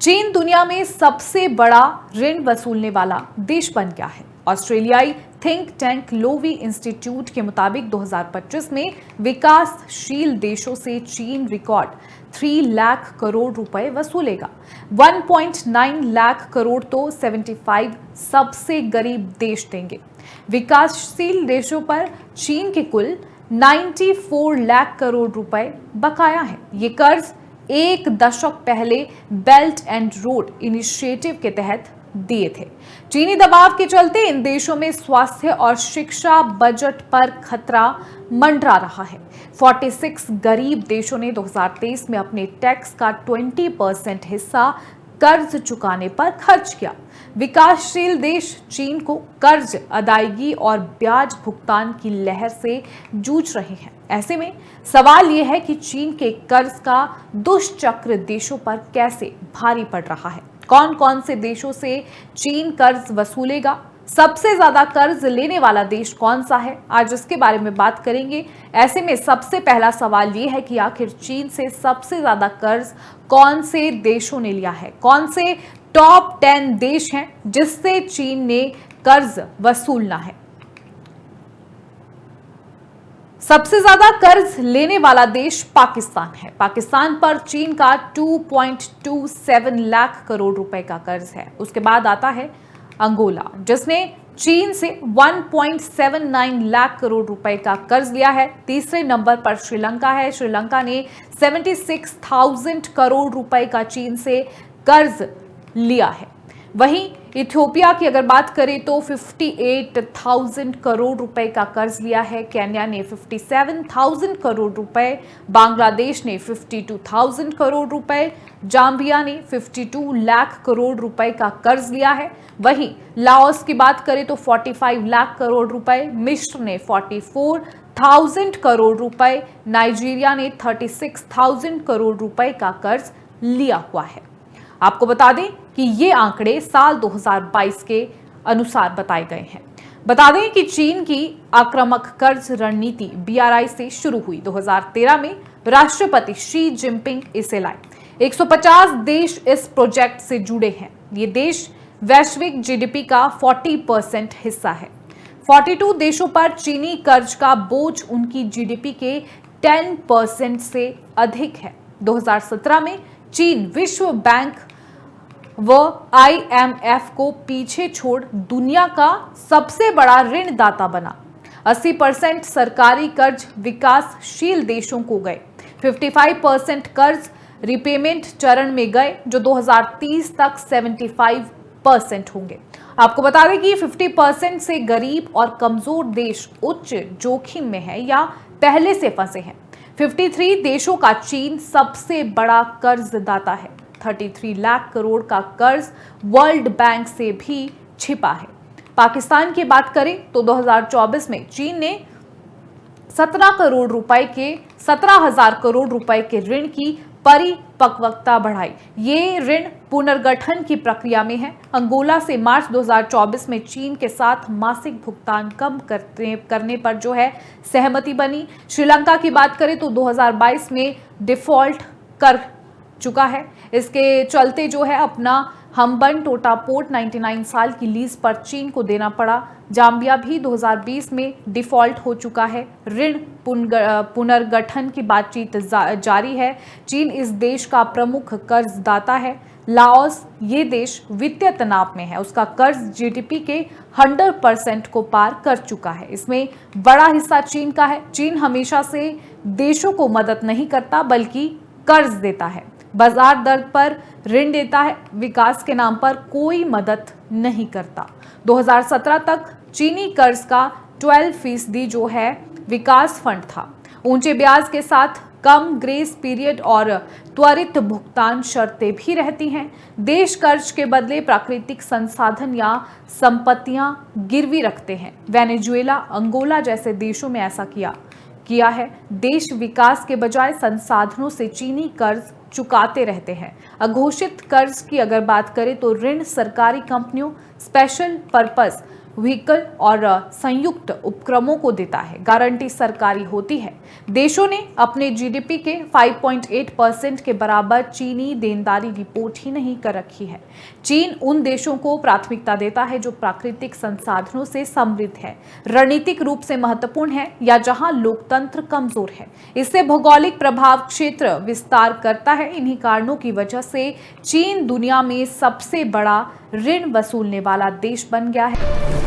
चीन दुनिया में सबसे बड़ा ऋण वसूलने वाला देश बन गया है। ऑस्ट्रेलियाई थिंक टैंक लोवी इंस्टीट्यूट के मुताबिक 2025 में विकासशील देशों से चीन रिकॉर्ड 3 लाख करोड़ रुपए वसूलेगा। 1.9 लाख करोड़ तो 75 सबसे गरीब देश देंगे। विकासशील देशों पर चीन के कुल 94 लाख करोड़ रुपए बकाया है। ये कर्ज एक दशक पहले बेल्ट एंड रोड इनिशिएटिव के तहत दिए थे। चीनी दबाव के चलते इन देशों में स्वास्थ्य और शिक्षा बजट पर खतरा मंडरा रहा है। 46 गरीब देशों ने 2023 में अपने टैक्स का 20% हिस्सा कर्ज चुकाने पर खर्च किया। विकासशील देश चीन को कर्ज अदायगी और ब्याज भुगतान की लहर से जूझ रहे हैं। ऐसे में सवाल यह है कि चीन के कर्ज का दुष्चक्र देशों पर कैसे भारी पड़ रहा है। कौन कौन से देशों से चीन कर्ज वसूलेगा, सबसे ज्यादा कर्ज लेने वाला देश कौन सा है, आज इसके बारे में बात करेंगे। ऐसे में सबसे पहला सवाल ये है कि आखिर चीन से सबसे ज्यादा कर्ज कौन से देशों ने लिया है, कौन से टॉप 10 देश हैं जिससे चीन ने कर्ज वसूलना है। सबसे ज्यादा कर्ज लेने वाला देश पाकिस्तान है। पाकिस्तान पर चीन का 2.27 लाख करोड़ रुपए का कर्ज है। उसके बाद आता है अंगोला, जिसने चीन से 1.79 लाख करोड़ रुपए का कर्ज लिया है। तीसरे नंबर पर श्रीलंका है। श्रीलंका ने 76,000 करोड़ रुपए का चीन से कर्ज लिया है। वहीं इथियोपिया की अगर बात करें तो 58,000 करोड़ रुपए का कर्ज लिया है। केन्या ने 57,000 करोड़ रुपए, बांग्लादेश ने 52,000 करोड़ रुपए, जाम्बिया ने 52 लाख करोड़ रुपए का कर्ज लिया है। वहीं लाओस की बात करें तो 45 लाख करोड़ रुपए, मिस्र ने 44,000 करोड़ रुपए, नाइजीरिया ने 36,000 करोड़ रुपए का कर्ज लिया हुआ है। आपको बता दें कि ये आंकड़े साल 2022 के अनुसार बताए गए हैं। बता दें कि चीन की आक्रामक कर्ज रणनीति BRI से शुरू हुई। 2013 में राष्ट्रपति शी जिनपिंग इसे लाए। 150 देश इस प्रोजेक्ट से जुड़े हैं। ये देश वैश्विक GDP का 40% हिस्सा है। 42 देशों पर चीनी कर्ज का बोझ उनकी GDP के 10% से अधिक है। 2017 में चीन विश्व बैंक व IMF को पीछे छोड़ दुनिया का सबसे बड़ा ऋणदाता बना। 80% सरकारी कर्ज विकासशील देशों को गए। 55% कर्ज रिपेमेंट चरण में गए, जो 2030 तक 75% होंगे। आपको बता दें कि 50% से गरीब और कमजोर देश उच्च जोखिम में है या पहले से फंसे हैं। 53 देशों का चीन सबसे बड़ा कर्जदाता है। 33 लाख करोड़ का कर्ज वर्ल्ड बैंक से भी छिपा है। पाकिस्तान की बात करें तो 2024 में चीन ने 17 करोड़ रुपए के 17,000 करोड़ रुपए के ऋण की परिपक्वता बढ़ाई। ये ऋण पुनर्गठन की प्रक्रिया में है। अंगोला से मार्च 2024 में चीन के साथ मासिक भुगतान कम करने पर जो है सहमति बनी। श्रीलंका की बात करें तो 2022 में डिफॉल्ट कर चुका है। इसके चलते जो है अपना हम्बन टोटा पोर्ट 99 साल की लीज पर चीन को देना पड़ा। जाम्बिया भी 2020 में डिफॉल्ट हो चुका है। ऋण पुनर्गठन की बातचीत जारी है। चीन इस देश का प्रमुख कर्जदाता है। लाओस ये देश वित्तीय तनाव में है। उसका कर्ज GDP के 100% को पार कर चुका है। इसमें बड़ा हिस्सा चीन का है। चीन हमेशा से देशों को मदद नहीं करता बल्कि कर्ज देता है, बाजार दर पर ऋण देता है, विकास के नाम पर कोई मदद नहीं करता। 2017 तक चीनी कर्ज का 12% जो है विकास फंड था। ऊंचे ब्याज के साथ कम ग्रेस पीरियड और त्वरित भुगतान शर्तें भी रहती हैं। देश कर्ज के बदले प्राकृतिक संसाधन या संपत्तियां गिरवी रखते हैं। वेनेजुएला, अंगोला जैसे देशों में ऐसा किया है। देश विकास के बजाय संसाधनों से चीनी कर्ज चुकाते रहते हैं। अघोषित कर्ज की अगर बात करें तो ऋण सरकारी कंपनियों, स्पेशल पर्पस व्हीकल और संयुक्त उपक्रमों को देता है। गारंटी सरकारी होती है। देशों ने अपने जीडीपी के 5.8% के बराबर चीनी देनदारी रिपोर्ट ही नहीं कर रखी है। चीन उन देशों को प्राथमिकता देता है जो प्राकृतिक संसाधनों से समृद्ध है, रणनीतिक रूप से महत्वपूर्ण है या जहां लोकतंत्र कमजोर है। इससे भौगोलिक प्रभाव क्षेत्र विस्तार करता है। इन्हीं कारणों की वजह से चीन दुनिया में सबसे बड़ा ऋण वसूलने वाला देश बन गया है।